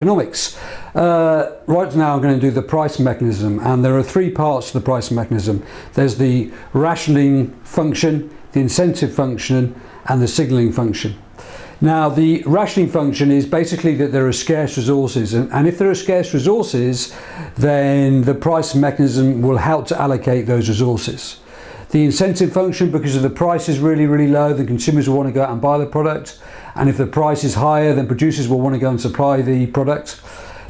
economics. Right now I'm going to do the price mechanism, and there are three parts to the price mechanism. There's the rationing function, the incentive function, and the signalling function. Now the rationing function is basically that there are scarce resources, and if there are scarce resources, then the price mechanism will help to allocate those resources. The incentive function, because if the price is really, really low, then consumers will want to go out and buy the product, and if the price is higher, then producers will want to go and supply the product.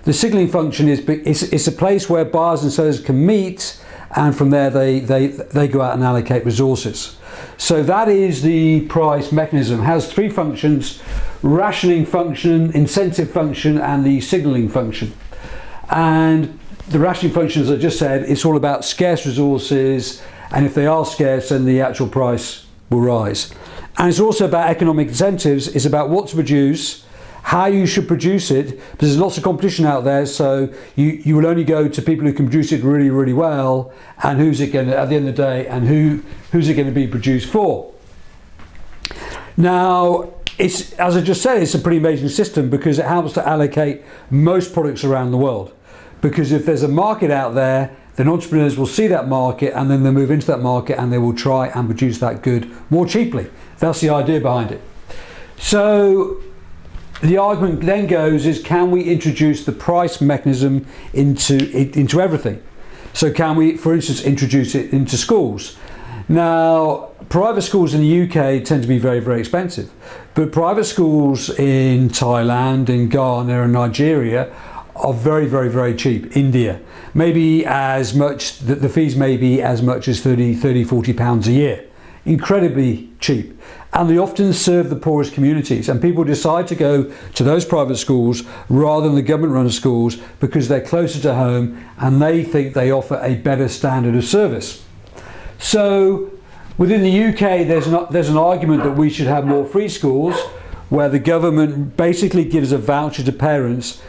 The signalling function is it's a place where buyers and sellers can meet, and from there they go out and allocate resources. So that is the price mechanism. It has three functions: rationing function, incentive function, and the signalling function. And the rationing function, as I just said, it's all about scarce resources, and if they are scarce, then the actual price will rise. And it's also about economic incentives. It's about what to produce, how you should produce it, because there's lots of competition out there, so you will only go to people who can produce it really, really well, and who's it going to, at the end of the day, and who's it going to be produced for. Now, it's, as I just said, it's a pretty amazing system because it helps to allocate most products around the world. Because if there's a market out there, then entrepreneurs will see that market, and then they'll move into that market and they will try and produce that good more cheaply. That's the idea behind it. So the argument then goes is, can we introduce the price mechanism into everything? So can we, for instance, introduce it into schools? Now, private schools in the UK tend to be very, very expensive, but private schools in Thailand, in Ghana and Nigeria are very, very, very cheap. India, maybe as much, the fees may be as much as 30, 40 pounds a year. Incredibly cheap. And they often serve the poorest communities, and people decide to go to those private schools rather than the government run schools because they're closer to home and they think they offer a better standard of service. So within the UK there's an argument that we should have more free schools where the government basically gives a voucher to parents,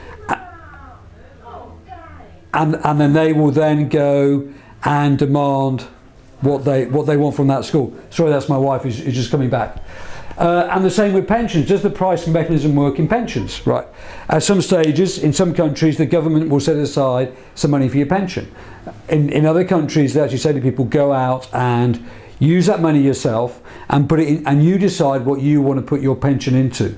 and then they will then go and demand what they want from that school. Sorry, that's my wife who's just coming back. And the same with pensions. Does the price mechanism work in pensions? Right. At some stages, in some countries, the government will set aside some money for your pension. In other countries, they actually say to people, go out and use that money yourself and put it in, and you decide what you want to put your pension into.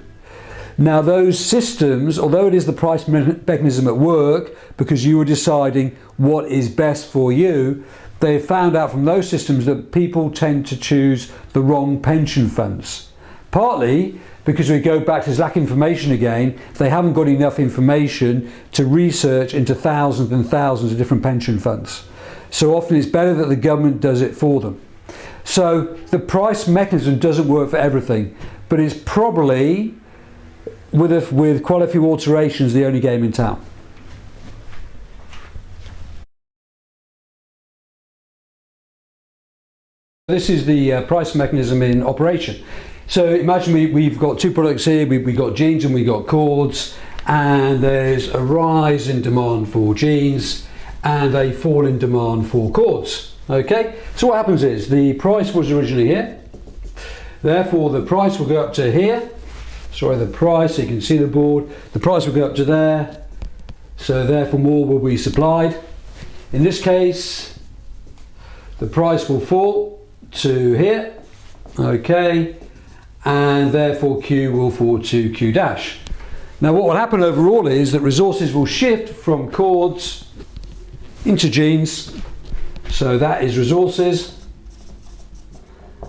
Now those systems, although it is the price mechanism at work because you are deciding what is best for you, they have found out from those systems that people tend to choose the wrong pension funds. Partly because we go back to this lack of information again, they haven't got enough information to research into thousands and thousands of different pension funds. So often it's better that the government does it for them. So the price mechanism doesn't work for everything, but it's probably, with quite a few alterations, the only game in town. This is the price mechanism in operation. So imagine we've got two products here. We've got jeans and we've got cords, and there's a rise in demand for jeans and a fall in demand for cords. Okay, so what happens is the price was originally here, therefore the price will go up to here. Sorry, the price, you can see the board, the price will go up to there, so therefore more will be supplied. In this case, the price will fall to here, okay, and therefore Q will fall to Q dash. Now what will happen overall is that resources will shift from cords into jeans, so that is resources.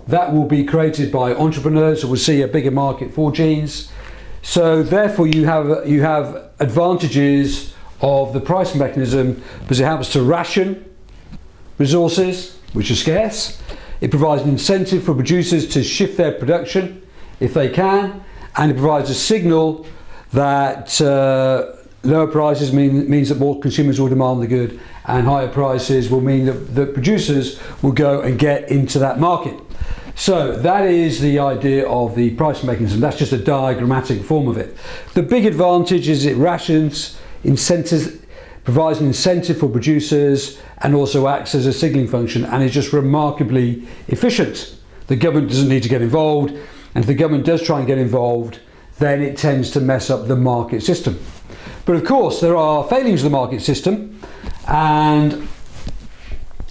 That will be created by entrepreneurs who will see a bigger market for jeans. So therefore you have advantages of the price mechanism because it helps to ration resources which are scarce. It provides an incentive for producers to shift their production if they can, and it provides a signal that lower prices means that more consumers will demand the good, and higher prices will mean that the producers will go and get into that market. So that is the idea of the price mechanism. That's just a diagrammatic form of it. The big advantage is it rations, incentives, provides an incentive for producers, and also acts as a signalling function, and is just remarkably efficient. The government doesn't need to get involved, and if the government does try and get involved, then it tends to mess up the market system. But of course, there are failings of the market system, and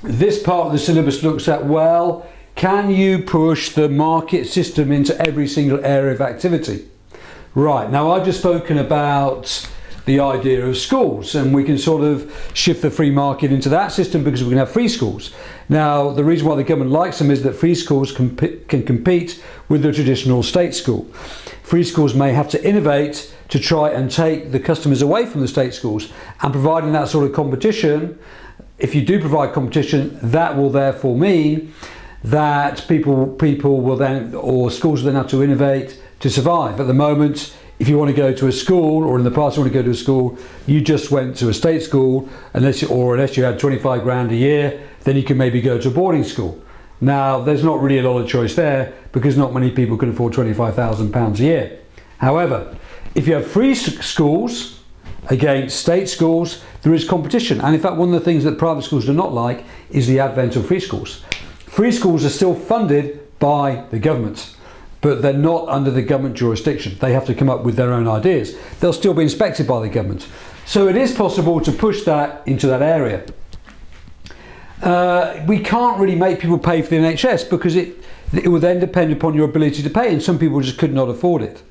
this part of the syllabus looks at, well, can you push the market system into every single area of activity? Right, now I've just spoken about the idea of schools, and we can sort of shift the free market into that system because we can have free schools. Now, the reason why the government likes them is that free schools can compete with the traditional state school. Free schools may have to innovate to try and take the customers away from the state schools, and providing that sort of competition, if you do provide competition, that will therefore mean that people will then, or schools will then have to innovate to survive. At the moment, if you want to go to a school, or in the past you want to go to a school, you just went to a state school, unless you had 25 grand a year, then you can maybe go to a boarding school. Now, there's not really a lot of choice there because not many people can afford £25,000 a year. However, if you have free schools against state schools, there is competition. And in fact, one of the things that private schools do not like is the advent of free schools. Free schools are still funded by the government, but they're not under the government jurisdiction. They have to come up with their own ideas. They'll still be inspected by the government. So it is possible to push that into that area. We can't really make people pay for the NHS because it will then depend upon your ability to pay, and some people just could not afford it.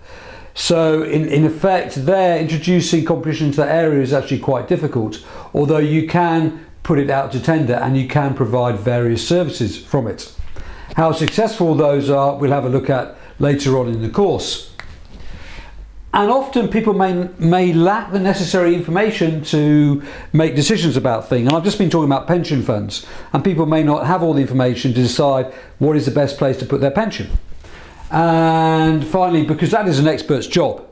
So in effect, there, introducing competition into that area is actually quite difficult, although you can put it out to tender and you can provide various services from it. How successful those are, we'll have a look at later on in the course. And often people may lack the necessary information to make decisions about things. And I've just been talking about pension funds, and people may not have all the information to decide what is the best place to put their pension. And finally, because that is an expert's job,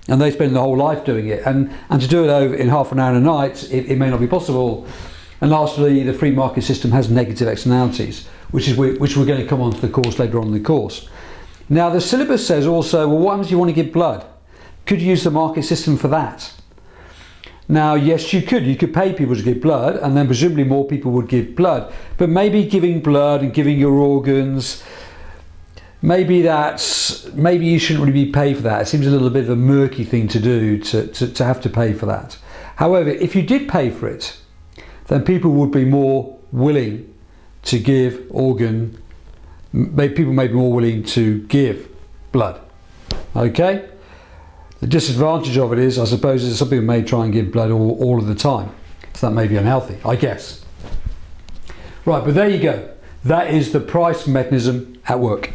and they spend their whole life doing it, and to do it over in half an hour a night, it may not be possible. And lastly, the free market system has negative externalities, which we're going to come on to the course later on in the course. Now, the syllabus says also, well, what happens if you want to give blood? Could you use the market system for that? Now, yes, you could. You could pay people to give blood, and then presumably more people would give blood. But maybe giving blood and giving your organs, maybe you shouldn't really be paid for that. It seems a little bit of a murky thing to do, to have to pay for that. However, if you did pay for it, then people would be more willing to give people may be more willing to give blood. Okay? The disadvantage of it is, I suppose, is some people may try and give blood all of the time. So that may be unhealthy, I guess. Right, but there you go. That is the price mechanism at work.